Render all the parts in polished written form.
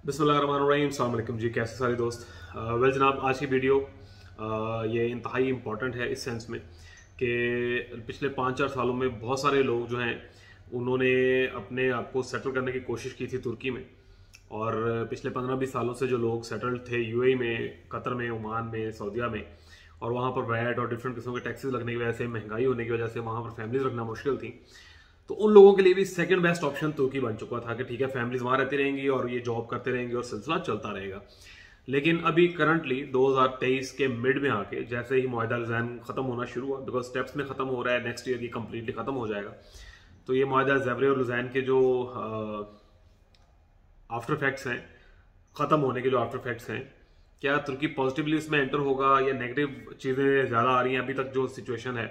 बिस्मिल्लाहिर्रहमानिर्रहीम, अस्सलाम वालेकुम जी। कैसे सारे दोस्त। वेल जनाब, आज की वीडियो ये इंतहाई इम्पॉर्टेंट है इस सेंस में कि पिछले 5-4 सालों में बहुत सारे लोग जो हैं उन्होंने अपने आप को सेटल करने की कोशिश की थी तुर्की में। और पिछले 15-20 सालों से जो लोग सेटल्ड थे यूएई में, कतर में, ओमान में, सऊदीया में, और वहाँ पर वैट और डिफरेंट किस्मों के टैक्सेस लगने की वजह से, महंगाई होने की वजह से वहाँ पर फैमिलीज रखना मुश्किल थी। तो उन लोगों के लिए भी सेकंड बेस्ट ऑप्शन तुर्की बन चुका था कि ठीक है, फैमिलीज वहां रहती रहेंगी और ये जॉब करते रहेंगे और सिलसिला चलता रहेगा। लेकिन अभी करंटली 2023 के मिड में आके जैसे ही मुआहिदा लुज़ैन खत्म होना शुरू हुआ, बिकॉज स्टेप्स में खत्म हो रहा है, नेक्स्ट ईयर ये कंप्लीटली खत्म हो जाएगा, तो ये मुआहिदा ज़ेवरे और लुज़ैन के जो आफ्टर इफेक्ट्स हैं, खत्म होने के जो आफ्टर इफेक्ट्स हैं, क्या तुर्की पॉजिटिवली इसमें एंटर होगा या नेगेटिव चीजें ज्यादा आ रही हैं। अभी तक जो सिचुएशन है,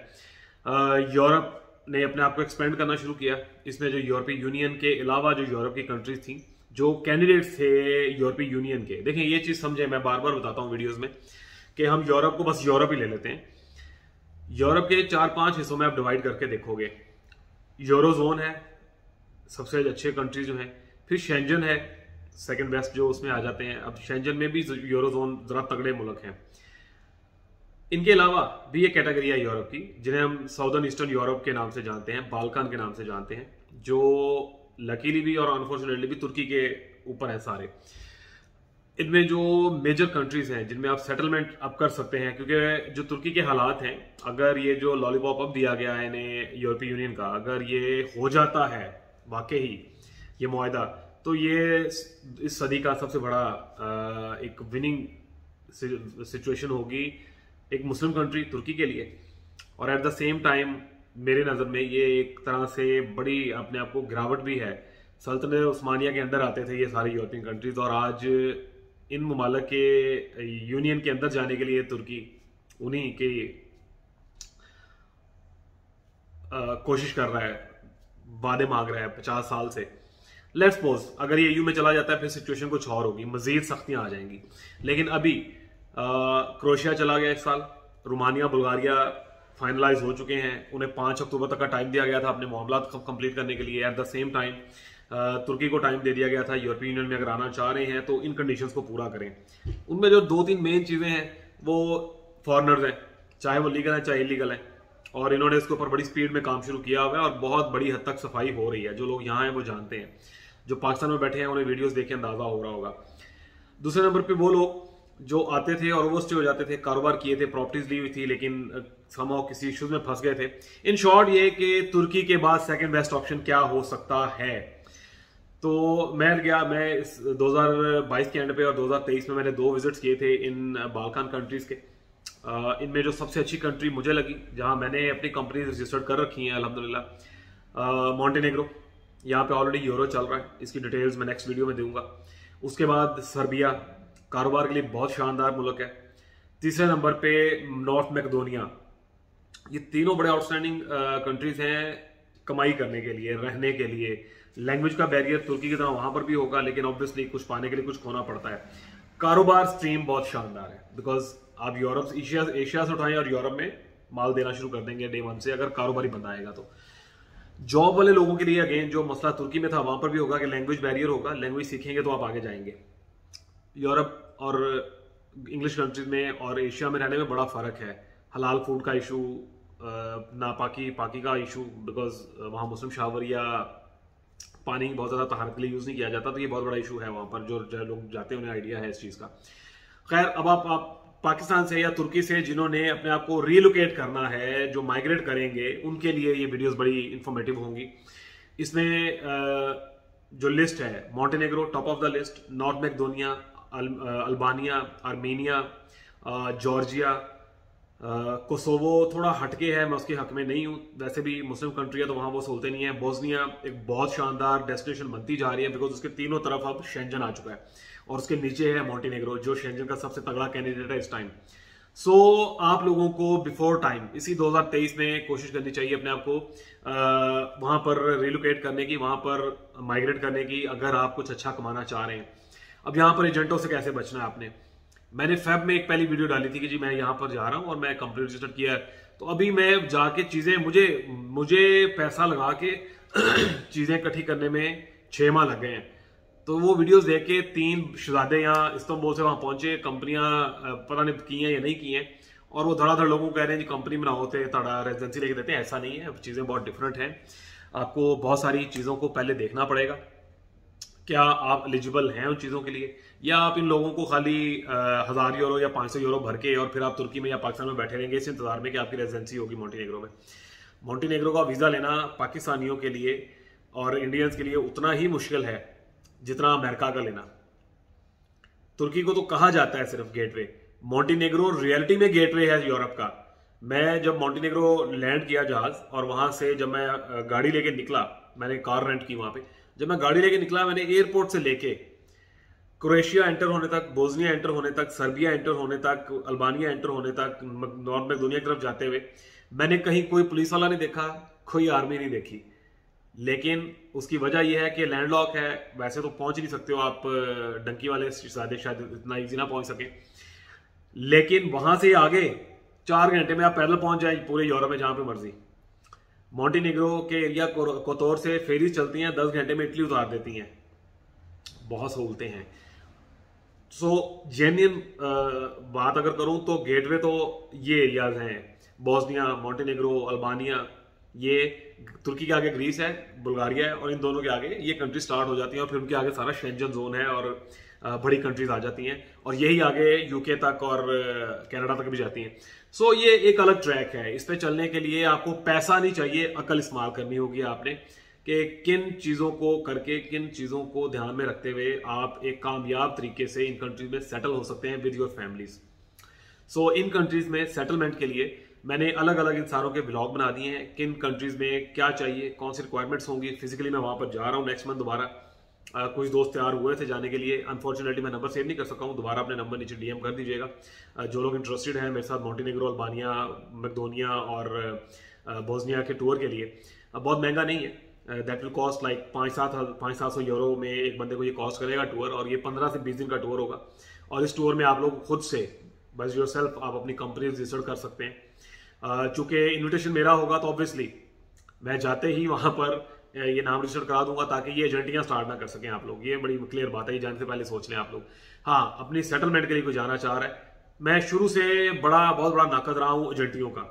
यूरोप ने अपने आप को एक्सपेंड करना शुरू किया। इसमें जो यूरोपीय यूनियन के अलावा जो यूरोप की कंट्रीज थी जो कैंडिडेट्स थे यूरोपीय यूनियन के, देखें ये चीज समझे, मैं बार बार बताता हूँ वीडियोस में कि हम यूरोप को बस यूरोप ही ले लेते हैं। यूरोप के 4-5 हिस्सों में आप डिवाइड करके देखोगे। यूरोजोन है, सबसे अच्छे कंट्रीज जो हैं, फिर शेंजन है, सेकंड बेस्ट जो उसमें आ जाते हैं। अब शेंजन में भी यूरोजोन जरा तगड़े मुल्क हैं। इनके अलावा भी ये कैटेगरी है यूरोप की जिन्हें हम साउदर्न ईस्टर्न यूरोप के नाम से जानते हैं, बाल्कान के नाम से जानते हैं, जो लकीली भी और अनफॉर्चुनेटली भी तुर्की के ऊपर है सारे। इनमें जो मेजर कंट्रीज हैं जिनमें आप सेटलमेंट अब कर सकते हैं, क्योंकि जो तुर्की के हालात हैं, अगर ये जो लॉलीपॉप अब दिया गया है इन्हें यूरोपीय यूनियन का, अगर ये हो जाता है वाकई ये मुआहिदा, तो ये इस सदी का सबसे बड़ा एक विनिंग सिचुएशन होगी एक मुस्लिम कंट्री तुर्की के लिए। और एट द सेम टाइम मेरे नज़र में ये एक तरह से बड़ी अपने आप को गिरावट भी है। सल्तनत उस्मानिया के अंदर आते थे ये सारी यूरोपियन कंट्रीज, और आज इन ममालिक के यूनियन के अंदर जाने के लिए तुर्की उन्हीं की कोशिश कर रहा है, वादे मांग रहा है 50 साल से। लेट्स सपोज अगर ये यूं में चला जाता है, फिर सिचुएशन कुछ और होगी, मजीद सख्तियां आ जाएंगी। लेकिन अभी क्रोएशिया चला गया इस साल, रोमानिया, बुल्गारिया फाइनलाइज हो चुके हैं, उन्हें 5 अक्टूबर तक का टाइम दिया गया था अपने मामला कंप्लीट करने के लिए। एट द सेम टाइम तुर्की को टाइम दे दिया गया था, यूरोपीय यूनियन में अगर आना चाह रहे हैं तो इन कंडीशंस को पूरा करें। उनमें जो 2-3 मेन चीजें हैं वो फॉरेनर्स हैं, चाहे वो लीगल है चाहे इलीगल है, और इन्होंने इसके ऊपर बड़ी स्पीड में काम शुरू किया हुआ है और बहुत बड़ी हद तक सफाई हो रही है। जो लोग यहाँ हैं वो जानते हैं, जो पाकिस्तान में बैठे हैं उन्हें वीडियोस देख के अंदाजा हो रहा होगा। दूसरे नंबर पे वो लोग जो आते थे और ओवरस्टे हो जाते थे, कारोबार किए थे, प्रॉपर्टीज ली हुई थी, लेकिन समहाउ किसी इश्यूज में फंस गए थे। इन शॉर्ट ये कि तुर्की के बाद सेकंड बेस्ट ऑप्शन क्या हो सकता है। तो मैं 2022 के एंड पे और 2023 में मैंने 2 विजिट्स किए थे इन बाल्कान कंट्रीज के। इनमें जो सबसे अच्छी कंट्री मुझे लगी, जहां मैंने अपनी कंपनी रजिस्टर्ड कर रखी है अल्हम्दुलिल्लाह, मॉन्टेनेग्रो। यहाँ पे ऑलरेडी यूरो चल रहा है, इसकी डिटेल्स मैं नेक्स्ट वीडियो में दूंगा। उसके बाद सर्बिया, कारोबार के लिए बहुत शानदार मुल्क है। तीसरे नंबर पे नॉर्थ मैकेडोनिया। ये तीनों बड़े आउटस्टैंडिंग कंट्रीज हैं कमाई करने के लिए, रहने के लिए। लैंग्वेज का बैरियर तुर्की की तरह वहां पर भी होगा, लेकिन ऑब्वियसली कुछ पाने के लिए कुछ खोना पड़ता है। कारोबार स्ट्रीम बहुत शानदार है, बिकॉज आप यूरोप एशिया से उठाएं और यूरोप में माल देना शुरू कर देंगे डे 1 से, अगर कारोबारी बंदा आएगा तो। जॉब वाले लोगों के लिए अगेन जो मसला तुर्की में था वहां पर भी होगा कि लैंग्वेज बैरियर होगा, लैंग्वेज सीखेंगे तो आप आगे जाएंगे। यूरोप और इंग्लिश कंट्रीज में और एशिया में रहने में बड़ा फर्क है। हलाल फूड का इशू, नापाकी पाकी का इशू, बिकॉज वहाँ मुस्लिम शावर या पानी बहुत ज़्यादा तहारत के लिए यूज़ नहीं किया जाता, तो ये बहुत बड़ा इशू है वहाँ पर। जो लोग जाते हैं उन्हें आइडिया है इस चीज़ का। खैर, अब आप पाकिस्तान से या तुर्की से जिन्होंने अपने आप को रीलोकेट करना है, जो माइग्रेट करेंगे, उनके लिए ये वीडियोस बड़ी इंफॉर्मेटिव होंगी। इसमें जो लिस्ट है, Montenegro top of the list, north Macedonia, Albania, Armenia, Georgia, Kosovo थोड़ा हटके है, मैं उसके हक में नहीं हूँ, वैसे भी मुस्लिम कंट्री है तो वहाँ वो सोलते नहीं है। बोस्निया एक बहुत शानदार डेस्टिनेशन बनती जा रही है, बिकॉज उसके तीनों तरफ अब शेंजन आ चुका है, और उसके नीचे है मॉन्टेनेग्रो जो शेंजन का सबसे तगड़ा कैंडिडेट है इस टाइम। सो आप लोगों को बिफोर टाइम इसी 2023 में कोशिश करनी चाहिए अपने आप को वहां पर रिलोकेट करने की, वहां पर माइग्रेट करने की, अगर आप कुछ अच्छा कमाना चाह रहे हैं। अब यहाँ पर एजेंटों से कैसे बचना है आपने, मैंने फेब में एक पहली वीडियो डाली थी कि जी मैं यहाँ पर जा रहा हूँ और मैं कंपनी रजिस्टर किया है, तो अभी मैं जाके चीजें मुझे पैसा लगा के चीजें इकट्ठी करने में 6 माह लग गए हैं। तो वो वीडियोस देख के 3 शहजादे यहाँ इस्तांबुल से वहां पहुंचे, कंपनियां पता नहीं की हैं या नहीं की हैं, और वो धड़ाधड़ लोगों को कह रहे हैं जी कंपनी बनाओ थे थोड़ा रेजिडेंसी लेके देते हैं। ऐसा नहीं है, चीज़ें बहुत डिफरेंट हैं। आपको बहुत सारी चीज़ों को पहले देखना पड़ेगा, क्या आप एलिजिबल हैं उन चीज़ों के लिए, या आप इन लोगों को खाली 1000 यूरो या 500 यूरो भर के और फिर आप तुर्की में या पाकिस्तान में बैठे रहेंगे इस इंतजार में कि आपकी रेजिडेंसी होगी मोंटेनेग्रो में। मोंटेनेग्रो का वीज़ा लेना पाकिस्तानियों के लिए और इंडियंस के लिए उतना ही मुश्किल है जितना अमेरिका का लेना। तुर्की को तो कहा जाता है सिर्फ गेटवे, मोंटेनेग्रो रियलिटी में गेटवे है यूरोप का। मैं जब मोंटेनेग्रो लैंड किया जहाज और वहां से जब मैं गाड़ी लेके निकला, मैंने कार रेंट की वहां पे, जब मैं गाड़ी लेके निकला मैंने एयरपोर्ट से लेके क्रोएशिया एंटर होने तक, बोस्निया एंटर होने तक, सर्बिया एंटर होने तक, अल्बानिया एंटर होने तक, नॉर्थ मैकेडोनिया की तरफ जाते हुए मैंने कहीं कोई पुलिस वाला नहीं देखा, कोई आर्मी नहीं देखी। लेकिन उसकी वजह यह है कि लैंडलॉक है, वैसे तो पहुंच नहीं सकते हो आप, डंकी वाले शायद इतना इजी ना पहुंच सके, लेकिन वहां से आगे 4 घंटे में आप पैदल पहुंच जाए पूरे यूरोप में जहां पे मर्जी। मोंटेनेग्रो के एरिया कोतोर से फेरीज चलती हैं, 10 घंटे में इटली उतार देती हैं। बहुत सहूलतें हैं। सो जेन्युइन बात अगर करूं तो गेटवे तो ये एरियाज हैं, बोस्निया, मोंटेनेग्रो, अल्बानिया, ये तुर्की के आगे ग्रीस है, बुल्गारिया है, और इन दोनों के आगे ये कंट्री स्टार्ट हो जाती है, और फिर उनके आगे सारा शेंजन जोन है और बड़ी कंट्रीज आ जाती हैं, और यही आगे यूके तक और कनाडा तक भी जाती हैं। सो ये एक अलग ट्रैक है। इस पे चलने के लिए आपको पैसा नहीं चाहिए, अकल इस्तेमाल करनी होगी आपने कि किन चीज़ों को करके, किन चीज़ों को ध्यान में रखते हुए आप एक कामयाब तरीके से इन कंट्रीज में सेटल हो सकते हैं with your families. So in countries में सेटलमेंट के लिए मैंने अलग अलग इन सारों के ब्लॉग बना दिए हैं, किन कंट्रीज में क्या चाहिए, कौन सी रिक्वायरमेंट्स होंगी। फिजिकली मैं वहां पर जा रहा हूँ नेक्स्ट मंथ दोबारा। कुछ दोस्त तैयार हुए थे जाने के लिए, अनफॉर्चुनेटली मैं नंबर सेव नहीं कर सका हूँ, दोबारा अपने नंबर नीचे डीएम कर दीजिएगा। जो लोग इंटरेस्टेड हैं मेरे साथ मोंटेनेग्रो, अल्बानिया, मैकेडोनिया और बोस्निया के टूर के लिए, बहुत महंगा नहीं है, that will cost like 500-700 euro में एक बंदे को ये कॉस्ट करेगा टूर, और ये 15 से 20 दिन का टूर होगा। और इस टूर में आप लोग खुद से बस योरसेल्फ आप अपनी कंपनी रजिस्टर कर सकते हैं। चूंकि इन्विटेशन मेरा होगा तो ऑब्वियसली मैं जाते ही वहां पर ये नाम रजिस्टर करा दूंगा ताकि ये एजेंटियां स्टार्ट ना कर सकें आप लोग। ये बड़ी क्लियर बात है, ये जाने से पहले सोच लें आप लोग। हाँ, अपनी सेटलमेंट के लिए कोई जाना चाह रहा है, मैं शुरू से बहुत बड़ा नाकद रहा हूं एजेंटियों का।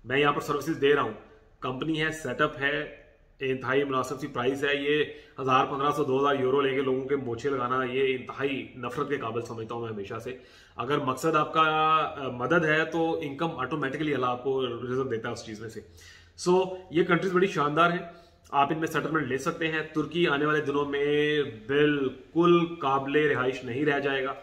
मैं यहाँ पर सर्विसेज दे रहा हूँ, कंपनी है, सेटअप है, इंतहाई मुनासिब सी प्राइस है। ये 1000, 1500, 2000 यूरो लेके लोगों के मोछे लगाना, ये इंतहाई नफरत के काबिल समझता हूँ मैं हमेशा से। अगर मकसद आपका मदद है तो इनकम ऑटोमेटिकली अल्लाह आपको रिजल्ट देता है उस चीज में से। सो ये कंट्रीज बड़ी शानदार है, आप इनमें सेटलमेंट ले सकते हैं। तुर्की आने वाले दिनों में बिल्कुल काबिले रिहाइश नहीं रह जाएगा।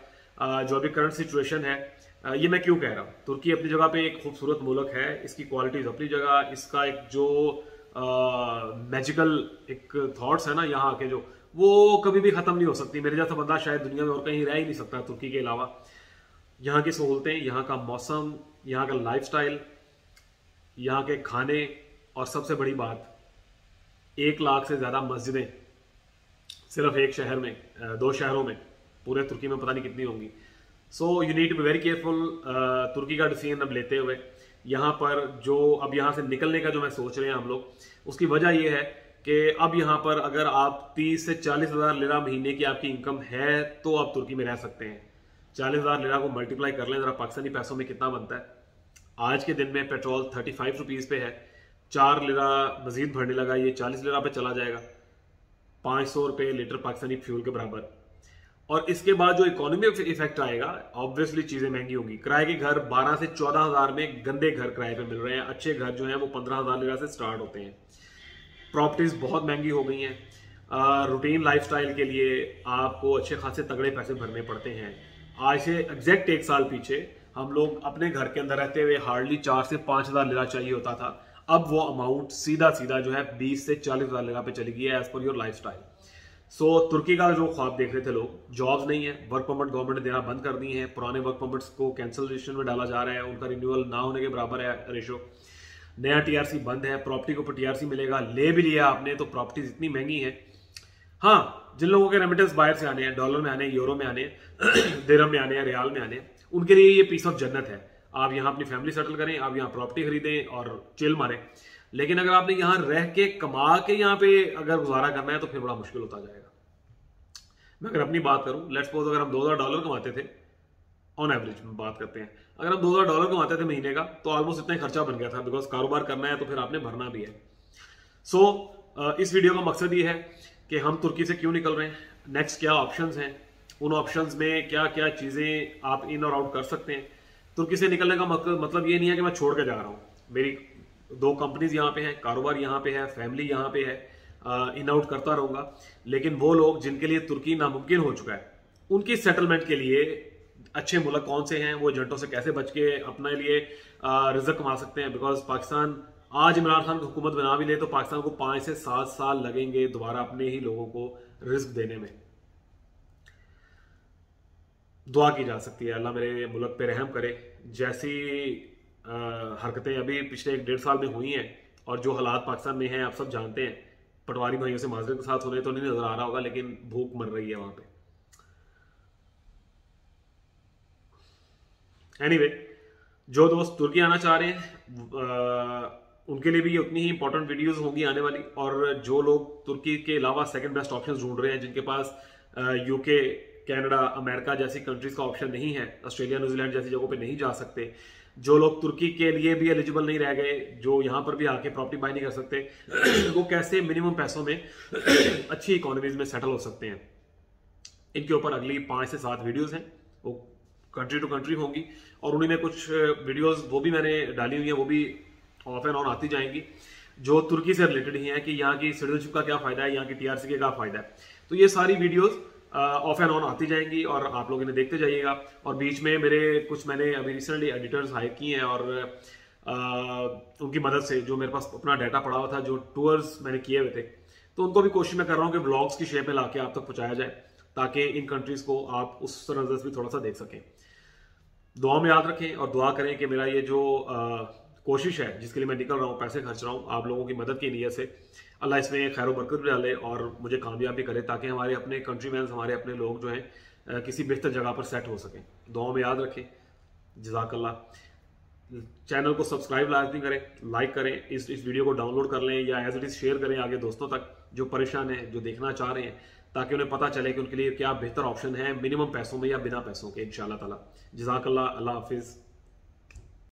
जो अभी करंट सिचुएशन है, ये मैं क्यों कह रहा हूँ, तुर्की अपनी जगह पे एक खूबसूरत मुल्क है, इसकी क्वालिटीज अपनी जगह, इसका एक जो मैजिकल एक थॉट्स है ना यहाँ आके, जो वो कभी भी खत्म नहीं हो सकती। मेरे जैसा बंदा शायद दुनिया में और कहीं रह ही नहीं सकता तुर्की के अलावा। यहाँ की सहूलतें, यहाँ का मौसम, यहाँ का लाइफस्टाइल, यहाँ के खाने, और सबसे बड़ी बात 1 लाख से ज्यादा मस्जिदें सिर्फ एक शहर में, 2 शहरों में, पूरे तुर्की में पता नहीं कितनी होंगी। So you need to be very careful तुर्की का डिसीजन अब लेते हुए। यहाँ पर जो अब यहाँ से निकलने का जो मैं सोच रहे हैं हम लोग, उसकी वजह यह है कि अब यहाँ पर अगर आप 30 से 40 हज़ार लिरा महीने की आपकी इनकम है तो आप तुर्की में रह सकते हैं। 40 हज़ार लिरा को मल्टीप्लाई कर लें जरा पाकिस्तानी पैसों में कितना बनता है। आज के दिन में पेट्रोल 35 रुपीज पे है, 4 लिरा मजीद भरने लगा, ये 40 लिरा पे चला जाएगा, 500 रुपये लीटर पाकिस्तानी फ्यूल के बराबर। और इसके बाद जो इकोनॉमी इफेक्ट आएगा, ऑब्वियसली चीजें महंगी होंगी। किराए के घर 12 से 14 हज़ार में गंदे घर किराए पे मिल रहे हैं, अच्छे घर जो हैं वो 15 हज़ार लिरा से स्टार्ट होते हैं। प्रॉपर्टीज बहुत महंगी हो गई हैं। रूटीन लाइफस्टाइल के लिए आपको अच्छे खासे तगड़े पैसे भरने पड़ते हैं। आज से एग्जैक्ट 1 साल पीछे हम लोग अपने घर के अंदर रहते हुए हार्डली 4 से 5 हज़ार लिरा चाहिए होता था, अब वो अमाउंट सीधा जो है 20 से 40 हज़ार लिरा पे चली गई है, एज पर योर लाइफस्टाइल। सो तुर्की का जो ख्वाब देख रहे थे लोग, जॉब्स नहीं है, वर्क परमिट गवर्नमेंट ने देना बंद कर दी है, पुराने वर्क परमिट्स को कैंसलेशन में डाला जा रहा है, उनका रिन्यूअल ना होने के बराबर है रेशो। नया टीआरसी बंद है, प्रॉपर्टी के ऊपर टीआरसी मिलेगा, ले भी लिया आपने तो प्रॉपर्टीज इतनी महंगी है। हाँ, जिन लोगों के रेमिटेंस बाहर से आने हैं, डॉलर में आने हैं, यूरो में आने हैं, दिरहम में आने हैं, रियाल में आने हैं, उनके लिए ये पीस ऑफ जन्नत है। आप यहाँ अपनी फैमिली सेटल करें, आप यहाँ प्रॉपर्टी खरीदें और चिल मारें। लेकिन अगर आपने यहाँ रह के कमा के यहाँ पे अगर गुजारा करना है तो फिर बड़ा मुश्किल होता जाएगा। मैं अगर अपनी बात करूं, लेट्स सपोज अगर हम $2000 कमाते थे, ऑन एवरेज में बात करते हैं, अगर हम $2000 कमाते थे महीने का, तो ऑलमोस्ट इतना ही खर्चा बन गया था, बिकॉज कारोबार करना है तो फिर आपने भरना भी है। सो इस वीडियो का मकसद ये है कि हम तुर्की से क्यों निकल रहे हैं, नेक्स्ट क्या ऑप्शंस हैं, उन ऑप्शंस में क्या क्या चीजें आप इन और आउट कर सकते हैं। तुर्की से निकलने का मतलब ये नहीं है कि मैं छोड़ के जा रहा हूँ। मेरी 2 कंपनीज यहाँ पे हैं, कारोबार यहाँ पे है, फैमिली यहाँ पे है, इन आउट करता रहूंगा। लेकिन वो लोग जिनके लिए तुर्की नामुमकिन हो चुका है, उनकी सेटलमेंट के लिए अच्छे मुल्क कौन से हैं, वो एजेंटों से कैसे बच के अपने लिए रिजक कमा सकते हैं। बिकॉज पाकिस्तान आज इमरान खान हुकूमत बना भी ले तो पाकिस्तान को 5 से 7 साल लगेंगे दोबारा अपने ही लोगों को रिस्क देने में। दुआ की जा सकती है अल्लाह मेरे मुल्क पे रहम करे। जैसी हरकतें अभी पिछले 1-1.5 साल में हुई हैं और जो हालात पाकिस्तान में हैं आप सब जानते हैं, पटवारी भाइयों से माजरत के साथ होने तो नहीं नजर आ रहा होगा, लेकिन भूख मर रही है वहां पे। एनीवे, जो दोस्त तुर्की आना चाह रहे हैं उनके लिए भी उतनी ही इंपॉर्टेंट वीडियोस होंगी आने वाली। और जो लोग तुर्की के अलावा सेकंड बेस्ट ऑप्शंस ढूंढ रहे हैं, जिनके पास यूके, कनाडा, अमेरिका जैसी कंट्रीज का ऑप्शन नहीं है, ऑस्ट्रेलिया, न्यूजीलैंड जैसी जगहों पे नहीं जा सकते, जो लोग तुर्की के लिए भी एलिजिबल नहीं रह गए, जो यहाँ पर भी आके प्रॉपर्टी बाय नहीं कर सकते, वो कैसे मिनिमम पैसों में अच्छी इकोनॉमीज में सेटल हो सकते हैं, इनके ऊपर अगली 5 से 7 वीडियोस हैं। वो कंट्री टू कंट्री होंगी और उन्हीं में कुछ वीडियोस वो भी मैंने डाली हुई है, वो भी ऑफ एंड ऑन आती जाएंगी, जो तुर्की से रिलेटेड ही है कि यहाँ की सिटीजनशिप का क्या फायदा है, यहाँ की टीआरसी का क्या फायदा है। तो ये सारी वीडियोस ऑफ एंड ऑन आती जाएंगी और आप लोग इन्हें देखते जाइएगा। और बीच में मैंने अभी रिसेंटली एडिटर्स हायर किए हैं और उनकी मदद से जो मेरे पास अपना डाटा पड़ा हुआ था, जो टूर्स मैंने किए हुए थे, तो उनको भी कोशिश मैं कर रहा हूँ कि ब्लॉग्स की शेप में लाके आप तक पहुंचाया जाए, ताकि इन कंट्रीज को आप उस नजर से भी थोड़ा सा देख सकें। दुआ में याद रखें और दुआ करें कि मेरा ये जो कोशिश है जिसके लिए मैं निकल रहा हूँ, पैसे खर्च रहा हूँ, आप लोगों की मदद की नीयत से, अल्लाह इसमें खैर बरकत भी डाले और मुझे कामयाब भी करे, ताकि हमारे अपने कंट्रीमैन, हमारे अपने लोग जो हैं किसी बेहतर जगह पर सेट हो सकें। दुआ में याद रखें। जज़ाकल्लाह। चैनल को सब्सक्राइब लाजमी करें, लाइक करें, इस वीडियो को डाउनलोड कर लें या एज इट इज शेयर करें आगे दोस्तों तक जो परेशान हैं, जो देखना चाह रहे हैं, ताकि उन्हें पता चले कि उनके लिए क्या बेहतर ऑप्शन है मिनिमम पैसों में या बिना पैसों के, इंशाअल्लाह ताला। जज़ाकल्लाह। अल्लाह हाफिज़।